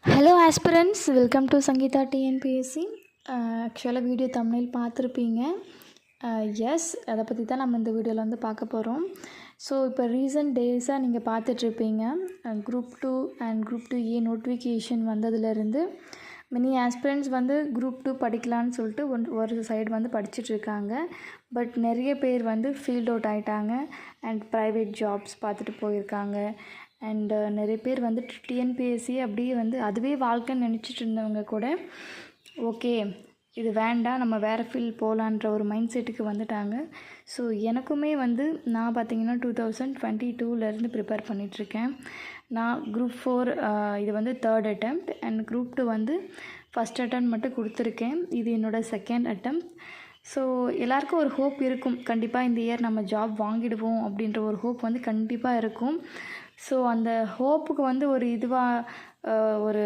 Hello aspirants, welcome to Sangeetha TNPSC. ஆக்சுவலாக video thumbnail பார்த்துருப்பீங்க. S, அதை பற்றி தான் நம்ம இந்த வீடியோவில் வந்து பார்க்க போகிறோம். ஸோ இப்போ ரீசன்ட் டேஸாக நீங்கள் பார்த்துட்ருப்பீங்க, group 2 and group 2A notification வந்ததுலேருந்து மினி ஆஸ்பிரண்ட்ஸ் வந்து குரூப் 2 படிக்கலான்னு சொல்லிட்டு ஒரு சைடு வந்து படிச்சுட்ருக்காங்க. பட் நிறைய பேர் வந்து ஃபீல்ட் அவுட் ஆகிட்டாங்க அண்ட் ப்ரைவேட் ஜாப்ஸ் பார்த்துட்டு போயிருக்காங்க. அண்டு நிறைய பேர் வந்து டிஎன்பிஎஸ்சி அப்படியே வந்து அதுவே வாழ்க்கைன்னு நினச்சிட்டு இருந்தவங்க கூட ஓகே இது வேண்டாம், நம்ம வேறு ஃபீல்ட் போகலான்ற ஒரு மைண்ட் செட்டுக்கு வந்துட்டாங்க. ஸோ எனக்குமே வந்து நான் பார்த்திங்கன்னா 2022 ப்ரிப்பேர் பண்ணிகிட்ருக்கேன். நான் குரூப் 4 இது வந்து 3rd attempt அண்ட் குரூப் 2 வந்து ஃபஸ்ட் attempt மட்டும் கொடுத்துருக்கேன். இது என்னோடய 2nd attempt. ஸோ எல்லாருக்கும் ஒரு ஹோப் இருக்கும், கண்டிப்பாக இந்த இயர் நம்ம ஜாப் வாங்கிடுவோம் அப்படின்ற ஒரு ஹோப் வந்து கண்டிப்பாக இருக்கும். ஸோ அந்த ஹோப்புக்கு வந்து ஒரு ஒரு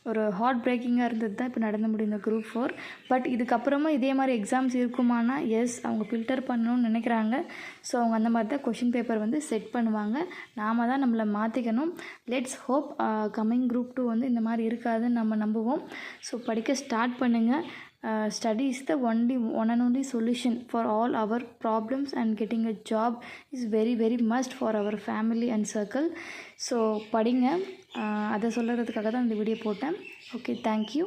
ஒரு ஹார்ட் பிரேக்கிங்காக இருந்தது தான் இப்போ நடந்து முடியும் இந்த குரூப் 4. பட் இதுக்கப்புறமா இதே மாதிரி எக்ஸாம்ஸ் இருக்குமானா எஸ், அவங்க ஃபில்டர் பண்ணணும்னு நினைக்கிறாங்க. ஸோ அவங்க அந்த மாதிரி தான் கொஷின் பேப்பர் வந்து செட் பண்ணுவாங்க. நாம் தான் நம்மளை மாற்றிக்கணும். லெட்ஸ் ஹோப் கம்மிங் குரூப் 2 வந்து இந்த மாதிரி இருக்காதுன்னு நம்ம நம்புவோம். ஸோ படிக்க ஸ்டார்ட் பண்ணுங்கள். Study is the one and only solution for all our problems, and getting a job is very very must for our family and circle. So படிங்க, அதை சொல்கிறதுக்காக தான் இந்த வீடியோ போட்டேன். Okay, thank you.